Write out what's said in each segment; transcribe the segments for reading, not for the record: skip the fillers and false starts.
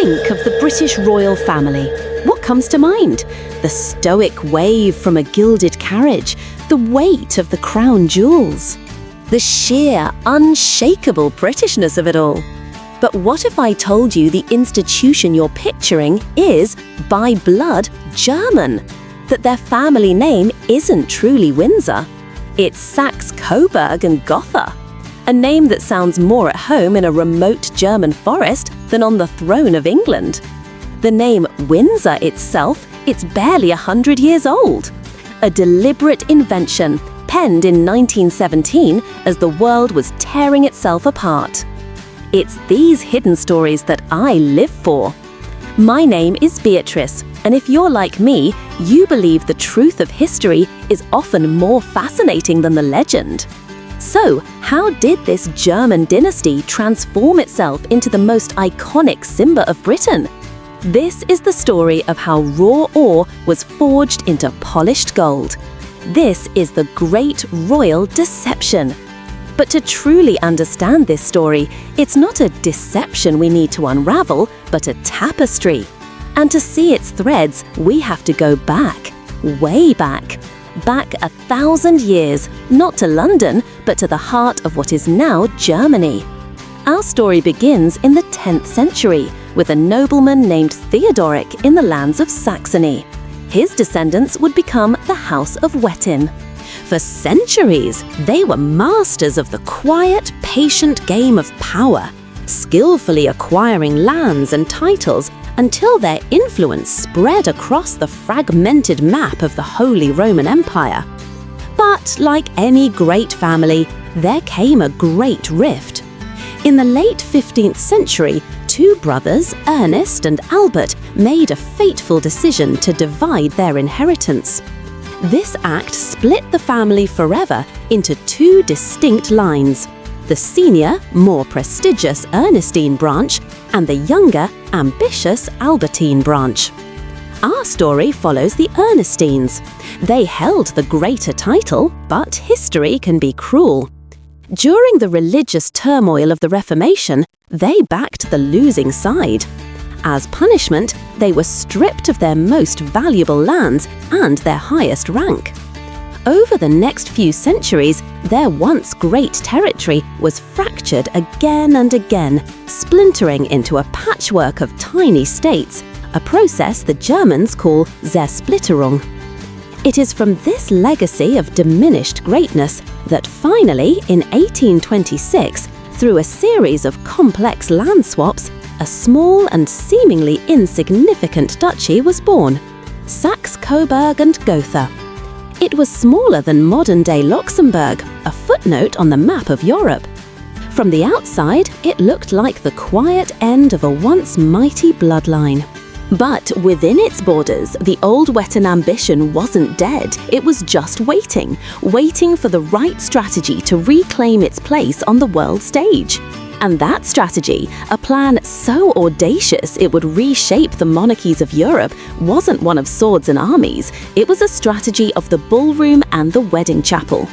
think of the British royal family, what comes to mind? The stoic wave from a gilded carriage, the weight of the crown jewels, the sheer, unshakable Britishness of it all. But what if I told you the institution you're picturing is, by blood, German? That their family name isn't truly Windsor. It's Saxe-Coburg and Gotha, a name that sounds more at home in a remote German forest than on the throne of England. The name Windsor itself, it's barely 100 years old. A deliberate invention, penned in 1917 as the world was tearing itself apart. It's these hidden stories that I live for. My name is Beatrice, and if you're like me, you believe the truth of history is often more fascinating than the legend. So, how did this German dynasty transform itself into the most iconic symbol of Britain? This is the story of how raw ore was forged into polished gold. This is the Great Royal Deception. But to truly understand this story, it's not a deception we need to unravel, but a tapestry. And to see its threads, we have to go back, way back. Back 1,000 years, not to London, but to the heart of what is now Germany. Our story begins in the 10th century, with a nobleman named Theodoric in the lands of Saxony. His descendants would become the House of Wettin. For centuries, they were masters of the quiet, patient game of power, skillfully acquiring lands and titles until their influence spread across the fragmented map of the Holy Roman Empire. But like any great family, there came a great rift. In the late 15th century, two brothers, Ernest and Albert, made a fateful decision to divide their inheritance. This act split the family forever into two distinct lines: the senior, more prestigious Ernestine branch and the younger, ambitious Albertine branch. Our story follows the Ernestines. They held the greater title, but history can be cruel. During the religious turmoil of the Reformation, they backed the losing side. As punishment, they were stripped of their most valuable lands and their highest rank. Over the next few centuries, their once great territory was fractured again and again, splintering into a patchwork of tiny states, a process the Germans call Zersplitterung. It is from this legacy of diminished greatness that finally, in 1826, through a series of complex land swaps, a small and seemingly insignificant duchy was born, Saxe-Coburg and Gotha. It was smaller than modern-day Luxembourg, a footnote on the map of Europe. From the outside, it looked like the quiet end of a once mighty bloodline. But within its borders, the old Wettin ambition wasn't dead. It was just waiting for the right strategy to reclaim its place on the world stage. And that strategy, a plan so audacious it would reshape the monarchies of Europe, wasn't one of swords and armies. It was a strategy of the ballroom and the wedding chapel.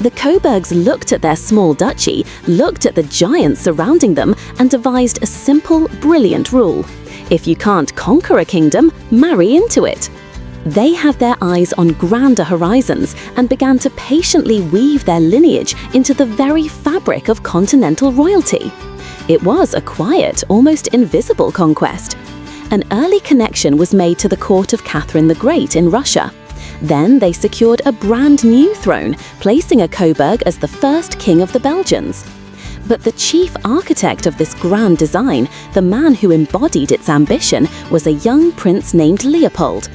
The Coburgs looked at their small duchy, looked at the giants surrounding them, and devised a simple, brilliant rule. If you can't conquer a kingdom, marry into it. They had their eyes on grander horizons and began to patiently weave their lineage into the very fabric of continental royalty. It was a quiet, almost invisible conquest. An early connection was made to the court of Catherine the Great in Russia. Then they secured a brand new throne, placing a Coburg as the first king of the Belgians. But the chief architect of this grand design, the man who embodied its ambition, was a young prince named Leopold.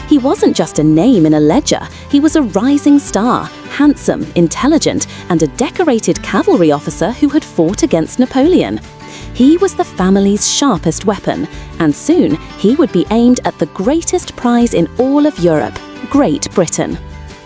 He wasn't just a name in a ledger, he was a rising star, handsome, intelligent, and a decorated cavalry officer who had fought against Napoleon. He was the family's sharpest weapon, and soon he would be aimed at the greatest prize in all of Europe, Great Britain.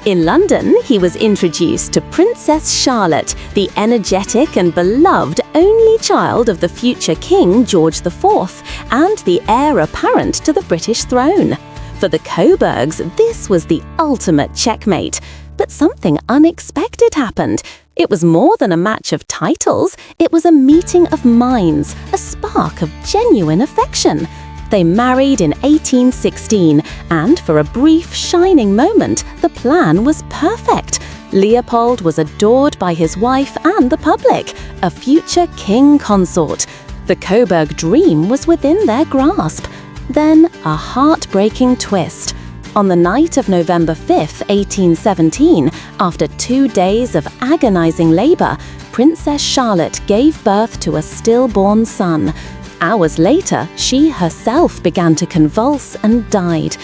In London, he was introduced to Princess Charlotte, the energetic and beloved only child of the future King George IV, and the heir apparent to the British throne. For the Coburgs, this was the ultimate checkmate. But something unexpected happened. It was more than a match of titles, it was a meeting of minds, a spark of genuine affection. They married in 1816, and for a brief, shining moment, the plan was perfect. Leopold was adored by his wife and the public, a future king consort. The Coburg dream was within their grasp. Then, a heartbreaking twist. On the night of November 5, 1817, after 2 days of agonizing labor, Princess Charlotte gave birth to a stillborn son. Hours later, she herself began to convulse and died.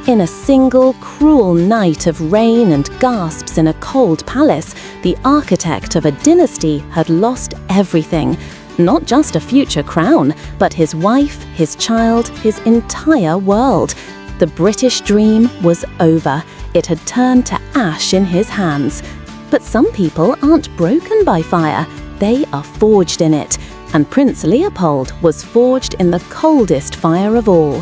In a single cruel night of rain and gasps in a cold palace, the architect of a dynasty had lost everything. Not just a future crown, but his wife, his child, his entire world. The British dream was over. It had turned to ash in his hands. But some people aren't broken by fire. They are forged in it. And Prince Leopold was forged in the coldest fire of all.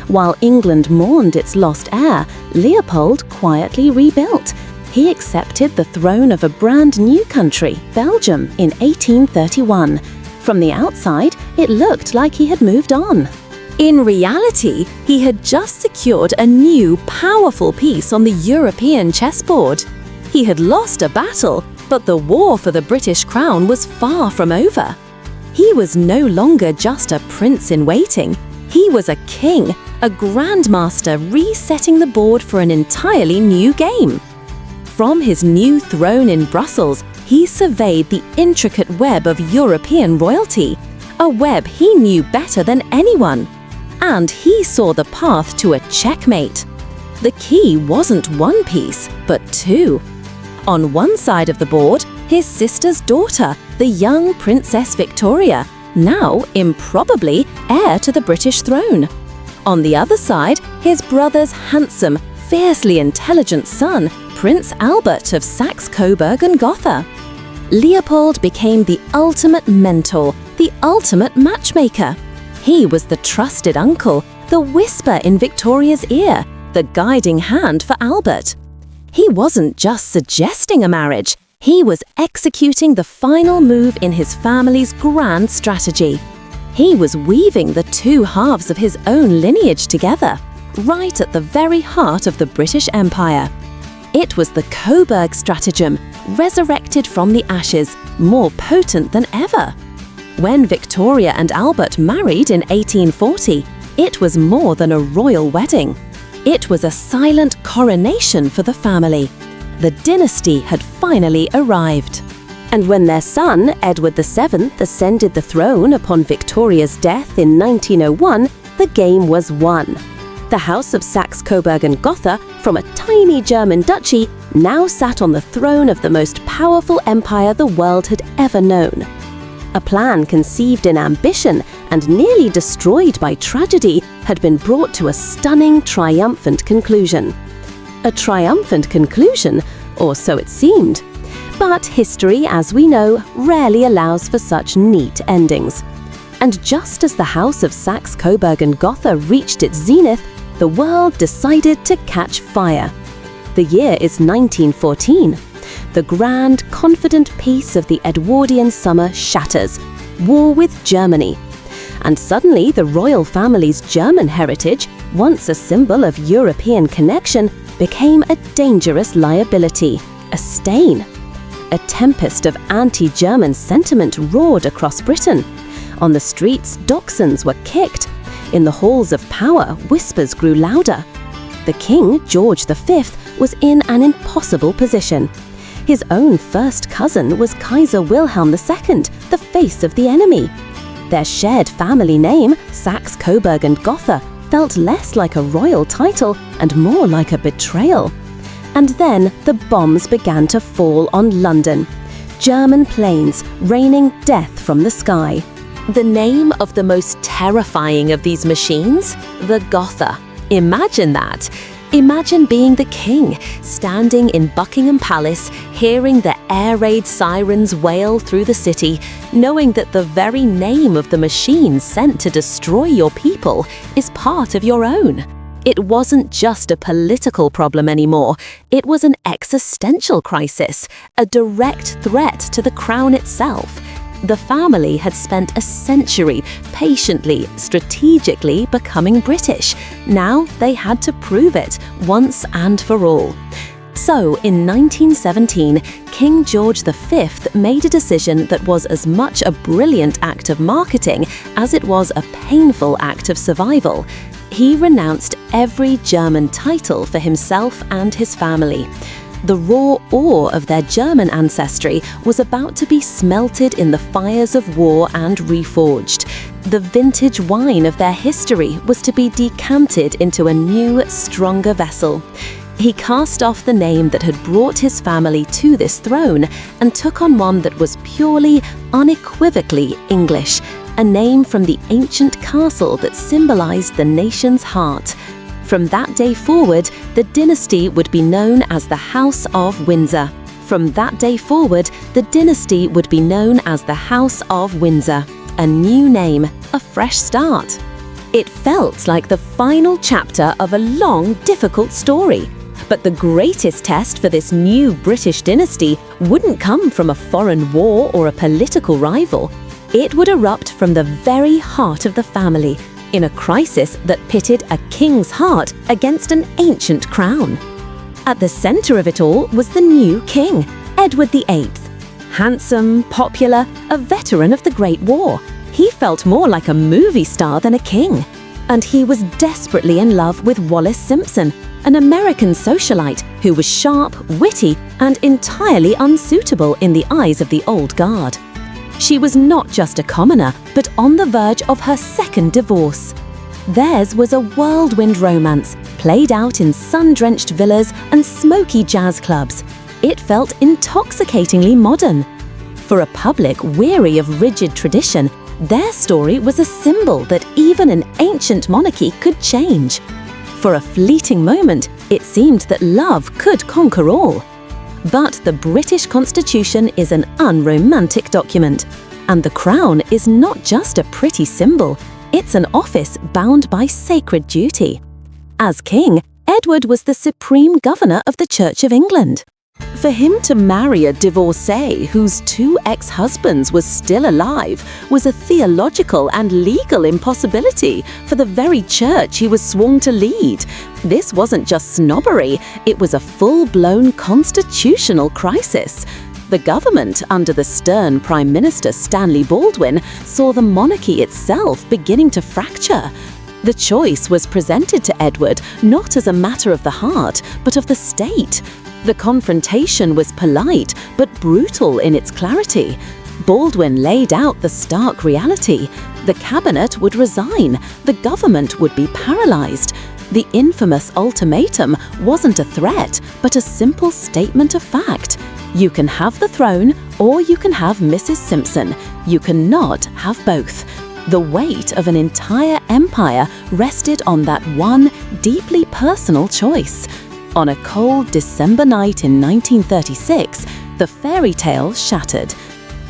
While England mourned its lost heir, Leopold quietly rebuilt. He accepted the throne of a brand new country, Belgium, in 1831. From the outside, it looked like he had moved on. In reality, he had just secured a new, powerful piece on the European chessboard. He had lost a battle, but the war for the British crown was far from over. He was no longer just a prince-in-waiting. He was a king, a grandmaster resetting the board for an entirely new game. From his new throne in Brussels, he surveyed the intricate web of European royalty, a web he knew better than anyone. And he saw the path to a checkmate. The key wasn't one piece, but two. On one side of the board, his sister's daughter, the young Princess Victoria, now improbably heir to the British throne. On the other side, his brother's handsome, fiercely intelligent son, Prince Albert of Saxe-Coburg and Gotha. Leopold became the ultimate mentor, the ultimate matchmaker. He was the trusted uncle, the whisper in Victoria's ear, the guiding hand for Albert. He wasn't just suggesting a marriage, he was executing the final move in his family's grand strategy. He was weaving the two halves of his own lineage together, right at the very heart of the British Empire. It was the Coburg Stratagem, resurrected from the ashes, more potent than ever. When Victoria and Albert married in 1840, it was more than a royal wedding. It was a silent coronation for the family. The dynasty had finally arrived. And when their son, Edward VII, ascended the throne upon Victoria's death in 1901, the game was won. The House of Saxe-Coburg and Gotha, from a tiny German duchy, now sat on the throne of the most powerful empire the world had ever known. A plan conceived in ambition and nearly destroyed by tragedy had been brought to a stunning, triumphant conclusion. A triumphant conclusion, or so it seemed. But history, as we know, rarely allows for such neat endings. And just as the House of Saxe-Coburg and Gotha reached its zenith, the world decided to catch fire. The year is 1914. The grand, confident peace of the Edwardian summer shatters. War with Germany. And suddenly the royal family's German heritage, once a symbol of European connection, became a dangerous liability, a stain. A tempest of anti-German sentiment roared across Britain. On the streets, dachshunds were kicked. In the halls of power, whispers grew louder. The king, George V, was in an impossible position. His own first cousin was Kaiser Wilhelm II, the face of the enemy. Their shared family name, Saxe-Coburg and Gotha, felt less like a royal title and more like a betrayal. And then the bombs began to fall on London. German planes raining death from the sky. The name of the most terrifying of these machines? The Gotha. Imagine that. Imagine being the king, standing in Buckingham Palace, hearing the air raid sirens wail through the city, knowing that the very name of the machine sent to destroy your people is part of your own. It wasn't just a political problem anymore. It was an existential crisis, a direct threat to the crown itself. The family had spent a century patiently, strategically becoming British. Now they had to prove it once and for all. So, in 1917, King George V made a decision that was as much a brilliant act of marketing as it was a painful act of survival. He renounced every German title for himself and his family. The raw ore of their German ancestry was about to be smelted in the fires of war and reforged. The vintage wine of their history was to be decanted into a new, stronger vessel. He cast off the name that had brought his family to this throne and took on one that was purely, unequivocally English, a name from the ancient castle that symbolized the nation's heart. From that day forward, the dynasty would be known as the House of Windsor. From that day forward, the dynasty would be known as the House of Windsor. A new name, a fresh start. It felt like the final chapter of a long, difficult story. But the greatest test for this new British dynasty wouldn't come from a foreign war or a political rival. It would erupt from the very heart of the family, in a crisis that pitted a king's heart against an ancient crown. At the center of it all was the new king, Edward VIII. Handsome, popular, a veteran of the Great War, he felt more like a movie star than a king. And he was desperately in love with Wallis Simpson, an American socialite who was sharp, witty, and entirely unsuitable in the eyes of the old guard. She was not just a commoner, but on the verge of her second divorce. Theirs was a whirlwind romance, played out in sun-drenched villas and smoky jazz clubs. It felt intoxicatingly modern. For a public weary of rigid tradition, their story was a symbol that even an ancient monarchy could change. For a fleeting moment, it seemed that love could conquer all. But the British Constitution is an unromantic document, and the crown is not just a pretty symbol, it's an office bound by sacred duty. As king, Edward was the supreme governor of the Church of England. For him to marry a divorcee whose 2 ex-husbands were still alive was a theological and legal impossibility for the very church he was sworn to lead. This wasn't just snobbery, it was a full-blown constitutional crisis. The government, under the stern Prime Minister Stanley Baldwin, saw the monarchy itself beginning to fracture. The choice was presented to Edward not as a matter of the heart, but of the state. The confrontation was polite, but brutal in its clarity. Baldwin laid out the stark reality. The cabinet would resign. The government would be paralyzed. The infamous ultimatum wasn't a threat, but a simple statement of fact. You can have the throne, or you can have Mrs. Simpson. You cannot have both. The weight of an entire empire rested on that one deeply personal choice. On a cold December night in 1936, the fairy tale shattered.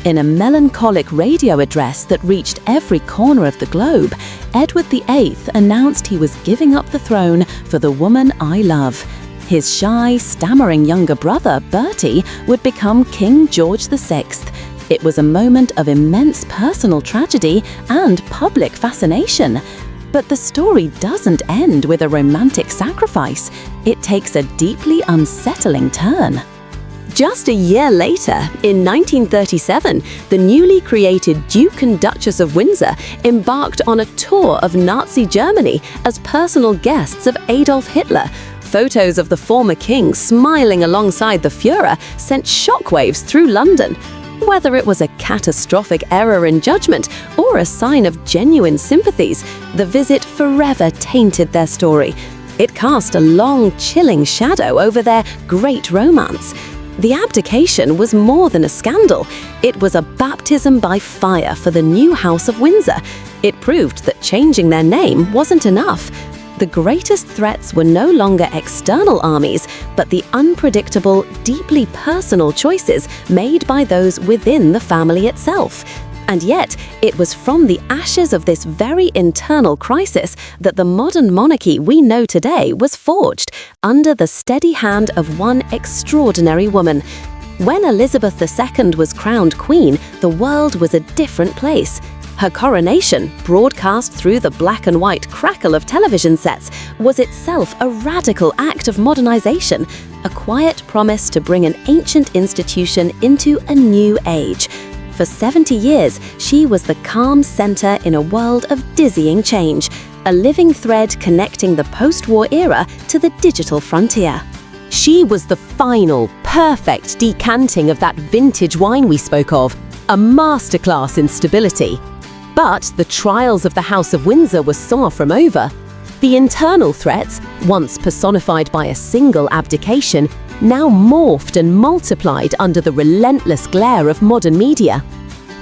In a melancholic radio address that reached every corner of the globe, Edward VIII announced he was giving up the throne for the woman I love. His shy, stammering younger brother, Bertie, would become King George VI. It was a moment of immense personal tragedy and public fascination. But the story doesn't end with a romantic sacrifice. It takes a deeply unsettling turn. Just a year later, in 1937, the newly created Duke and Duchess of Windsor embarked on a tour of Nazi Germany as personal guests of Adolf Hitler. Photos of the former king smiling alongside the Führer sent shockwaves through London. Whether it was a catastrophic error in judgment or a sign of genuine sympathies, the visit forever tainted their story. It cast a long, chilling shadow over their great romance. The abdication was more than a scandal. It was a baptism by fire for the new House of Windsor. It proved that changing their name wasn't enough. The greatest threats were no longer external armies, but the unpredictable, deeply personal choices made by those within the family itself. And yet, it was from the ashes of this very internal crisis that the modern monarchy we know today was forged, under the steady hand of one extraordinary woman. When Elizabeth II was crowned queen, the world was a different place. Her coronation, broadcast through the black and white crackle of television sets, was itself a radical act of modernization, a quiet promise to bring an ancient institution into a new age. For 70 years, she was the calm center in a world of dizzying change, a living thread connecting the post-war era to the digital frontier. She was the final, perfect decanting of that vintage wine we spoke of, a masterclass in stability. But the trials of the House of Windsor were far from over. The internal threats, once personified by a single abdication, now morphed and multiplied under the relentless glare of modern media.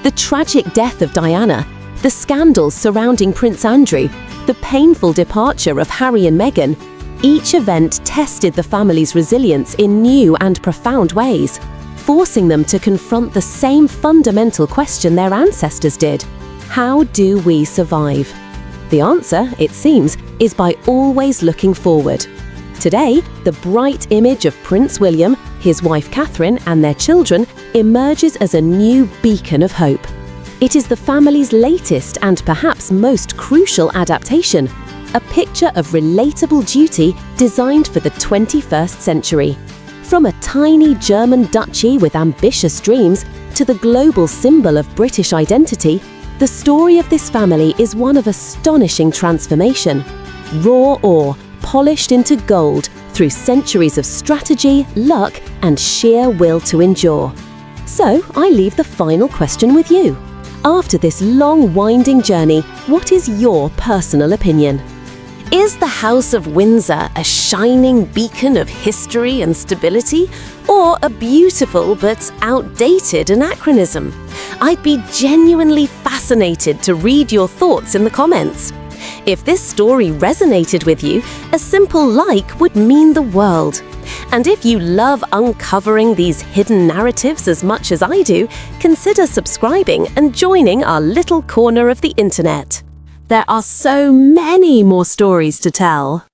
The tragic death of Diana, the scandals surrounding Prince Andrew, the painful departure of Harry and Meghan, each event tested the family's resilience in new and profound ways, forcing them to confront the same fundamental question their ancestors did: how do we survive? The answer, it seems, is by always looking forward. Today, the bright image of Prince William, his wife Catherine, and their children emerges as a new beacon of hope. It is the family's latest and perhaps most crucial adaptation, a picture of relatable duty designed for the 21st century. From a tiny German duchy with ambitious dreams to the global symbol of British identity, the story of this family is one of astonishing transformation. Raw ore, polished into gold through centuries of strategy, luck, and sheer will to endure. So, I leave the final question with you. After this long, winding journey, what is your personal opinion? Is the House of Windsor a shining beacon of history and stability, or a beautiful but outdated anachronism? I'd be genuinely fascinated to read your thoughts in the comments. If this story resonated with you, a simple like would mean the world. And if you love uncovering these hidden narratives as much as I do, consider subscribing and joining our little corner of the internet. There are so many more stories to tell.